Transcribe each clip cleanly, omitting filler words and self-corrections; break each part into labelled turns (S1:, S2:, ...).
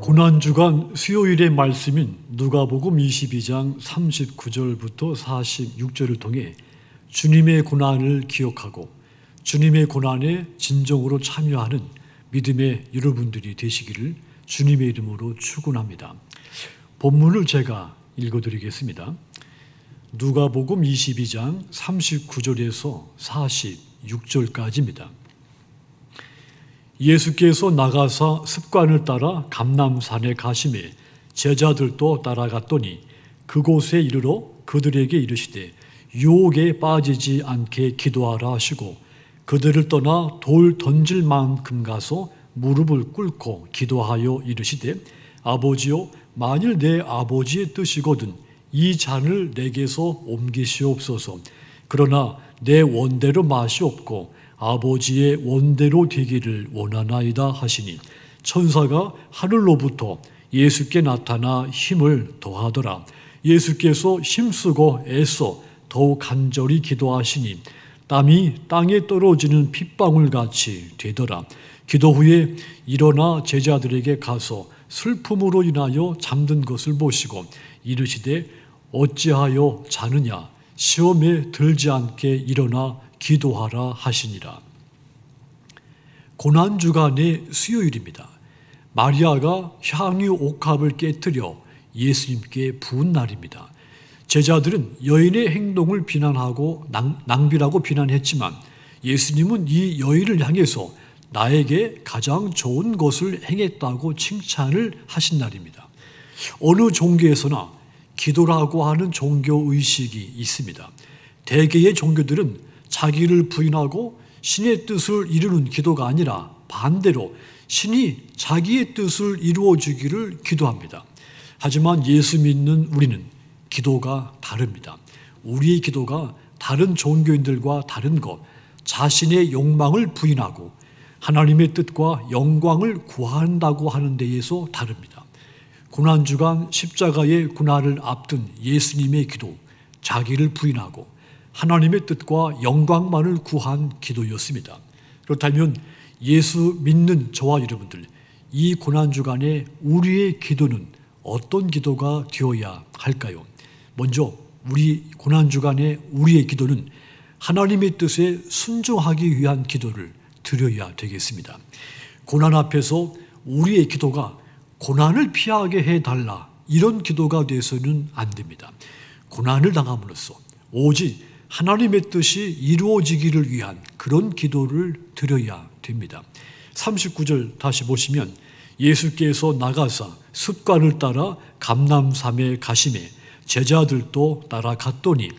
S1: 고난주간 수요일의 말씀인 누가복음 22장 39절부터 46절을 통해 주님의 고난을 기억하고 주님의 고난에 진정으로 참여하는 믿음의 여러분들이 되시기를 주님의 이름으로 축원합니다. 본문을 제가 읽어드리겠습니다. 누가복음 22장 39절에서 46절까지입니다. 예수께서 나가사 습관을 따라 감람산에 가시매 제자들도 따라갔더니 그곳에 이르러 그들에게 이르시되 유혹에 빠지지 않게 기도하라 하시고 그들을 떠나 돌 던질 만큼 가서 무릎을 꿇고 기도하여 이르시되 아버지여 만일 내 아버지의 뜻이거든 이 잔을 내게서 옮기시옵소서. 그러나 내 원대로 마시옵고 아버지의 원대로 되기를 원하나이다 하시니 천사가 하늘로부터 예수께 나타나 힘을 더하더라. 예수께서 힘쓰고 애써 더욱 간절히 기도하시니 땀이 땅에 떨어지는 핏방울같이 되더라. 기도 후에 일어나 제자들에게 가서 슬픔으로 인하여 잠든 것을 보시고 이르시되 어찌하여 자느냐 시험에 들지 않게 일어나 기도하라 하시니라. 고난주간의 수요일입니다. 마리아가 향유 옥합을 깨뜨려 예수님께 부은 날입니다. 제자들은 여인의 행동을 비난하고 낭비라고 비난했지만 예수님은 이 여인을 향해서 나에게 가장 좋은 것을 행했다고 칭찬을 하신 날입니다. 어느 종교에서나 기도라고 하는 종교의식이 있습니다. 대개의 종교들은 자기를 부인하고 신의 뜻을 이루는 기도가 아니라 반대로 신이 자기의 뜻을 이루어 주기를 기도합니다. 하지만 예수 믿는 우리는 기도가 다릅니다. 우리의 기도가 다른 종교인들과 다른 것, 자신의 욕망을 부인하고 하나님의 뜻과 영광을 구한다고 하는 데에서 다릅니다. 고난주간 십자가의 고난을 앞둔 예수님의 기도, 자기를 부인하고 하나님의 뜻과 영광만을 구한 기도였습니다. 그렇다면 예수 믿는 저와 여러분들, 이 고난주간에 우리의 기도는 어떤 기도가 되어야 할까요? 먼저 우리 고난주간에 우리의 기도는 하나님의 뜻에 순종하기 위한 기도를 드려야 되겠습니다. 고난 앞에서 우리의 기도가 고난을 피하게 해달라 이런 기도가 돼서는 안 됩니다. 고난을 당함으로써 오직 하나님의 뜻이 이루어지기를 위한 그런 기도를 드려야 됩니다. 39절 다시 보시면 예수께서 나가사 습관을 따라 감람산에 가시매 제자들도 따라갔더니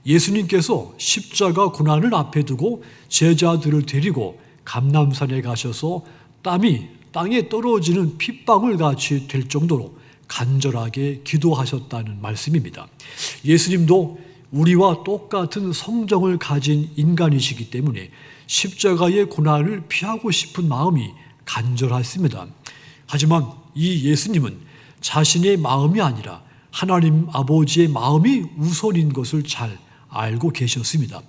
S1: 예수님께서 십자가 고난을 앞에 두고 제자들을 데리고 감람산에 가셔서 땀이 땅에 떨어지는 핏방울 같이 될 정도로 간절하게 기도하셨다는 말씀입니다. 예수님도 우리와 똑같은 성정을 가진 인간이시기 때문에 십자가의 고난을 피하고 싶은 마음이 간절했습니다. 하지만 이 예수님은 자신의 마음이 아니라 하나님 아버지의 마음이 우선인 것을 잘 알고 계셨습니다.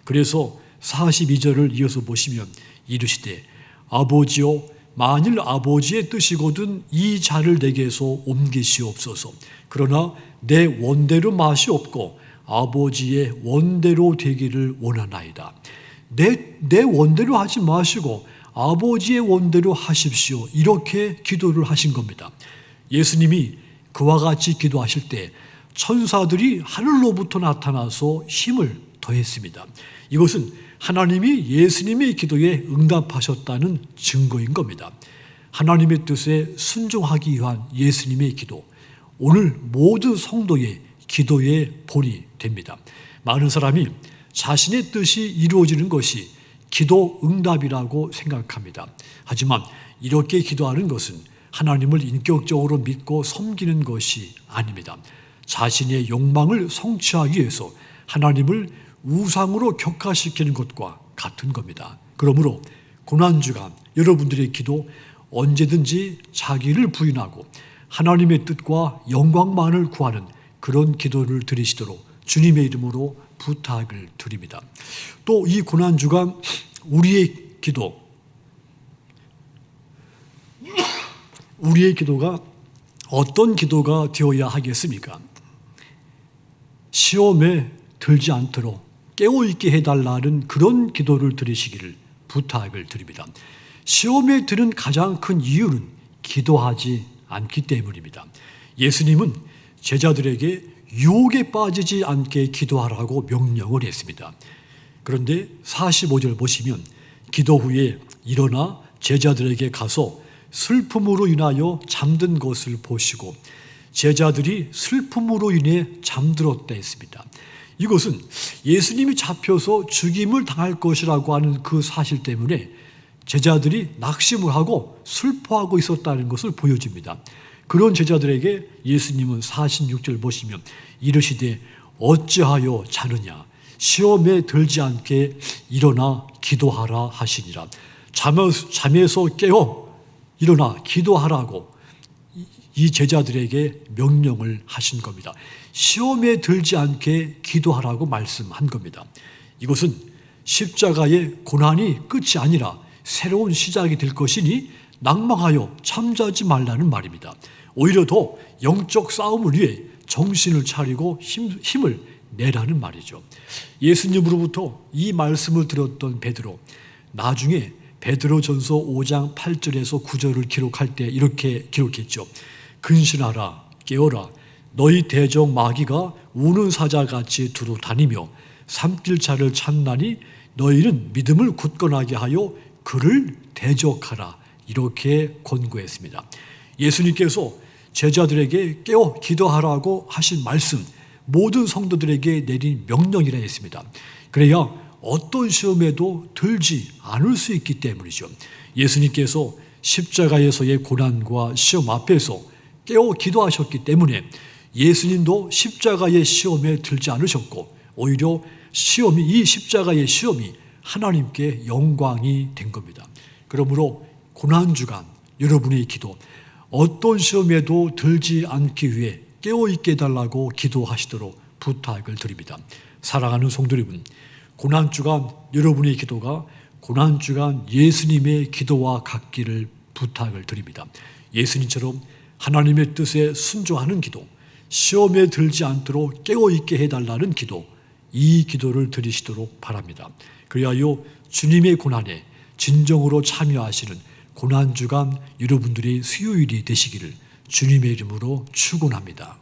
S1: 그래서 42절을 이어서 보시면 이르시되 아버지여 만일 아버지의 뜻이거든 이 잔을 내게서 옮기시옵소서. 그러나 내 원대로 마시옵고 아버지의 원대로 되기를 원하나이다. 내 원대로 하지 마시고 아버지의 원대로 하십시오. 이렇게 기도를 하신 겁니다. 예수님이 그와 같이 기도하실 때 천사들이 하늘로부터 나타나서 힘을 더했습니다. 이것은 하나님이 예수님의 기도에 응답하셨다는 증거인 겁니다. 하나님의 뜻에 순종하기 위한 예수님의 기도, 오늘 모든 성도의 기도의 본이 됩니다. 많은 사람이 자신의 뜻이 이루어지는 것이 기도 응답이라고 생각합니다. 하지만 이렇게 기도하는 것은 하나님을 인격적으로 믿고 섬기는 것이 아닙니다. 자신의 욕망을 성취하기 위해서 하나님을 우상으로 격화시키는 것과 같은 겁니다. 그러므로 고난주간 여러분들의 기도 언제든지 자기를 부인하고 하나님의 뜻과 영광만을 구하는 그런 기도를 드리시도록 주님의 이름으로 부탁을 드립니다. 또 이 고난주간 우리의 기도, 우리의 기도가 어떤 기도가 되어야 하겠습니까? 시험에 들지 않도록 깨어있게 해달라는 그런 기도를 드리시기를 부탁을 드립니다. 시험에 드는 가장 큰 이유는 기도하지 않기 때문입니다. 예수님은 제자들에게 유혹에 빠지지 않게 기도하라고 명령을 했습니다. 그런데 45절 보시면 기도 후에 일어나 제자들에게 가서 슬픔으로 인하여 잠든 것을 보시고 제자들이 슬픔으로 인해 잠들었다 했습니다. 이것은 예수님이 잡혀서 죽임을 당할 것이라고 하는 그 사실 때문에 제자들이 낙심을 하고 슬퍼하고 있었다는 것을 보여줍니다. 그런 제자들에게 예수님은 46절 보시면 이르시되 어찌하여 자느냐 시험에 들지 않게 일어나 기도하라 하시니라. 잠에서 깨어 일어나 기도하라고 이 제자들에게 명령을 하신 겁니다. 시험에 들지 않게 기도하라고 말씀한 겁니다. 이것은 십자가의 고난이 끝이 아니라 새로운 시작이 될 것이니 낭망하여 잠자지 말라는 말입니다. 오히려 더 영적 싸움을 위해 정신을 차리고 힘을 내라는 말이죠. 예수님으로부터 이 말씀을 들었던 베드로, 나중에 베드로전서 5장 8절에서 9절을 기록할 때 이렇게 기록했죠. 근신하라 깨어라 너희 대적 마귀가 우는 사자같이 두루 다니며 삼킬 자를 찾나니 너희는 믿음을 굳건하게 하여 그를 대적하라 이렇게 권고했습니다. 예수님께서 제자들에게 깨어 기도하라고 하신 말씀 모든 성도들에게 내린 명령이라 했습니다. 그래야 어떤 시험에도 들지 않을 수 있기 때문이죠. 예수님께서 십자가에서의 고난과 시험 앞에서 깨어 기도하셨기 때문에 예수님도 십자가의 시험에 들지 않으셨고 오히려 이 십자가의 시험이 하나님께 영광이 된 겁니다. 그러므로 고난주간 여러분의 기도 어떤 시험에도 들지 않기 위해 깨어있게 해달라고 기도하시도록 부탁을 드립니다. 사랑하는 성도 여러분, 고난주간 여러분의 기도가 고난주간 예수님의 기도와 같기를 부탁을 드립니다. 예수님처럼 하나님의 뜻에 순종하는 기도, 시험에 들지 않도록 깨어있게 해달라는 기도, 이 기도를 드리시도록 바랍니다. 그리하여 주님의 고난에 진정으로 참여하시는 고난주간 여러분들이 수요일이 되시기를 주님의 이름으로 축원합니다.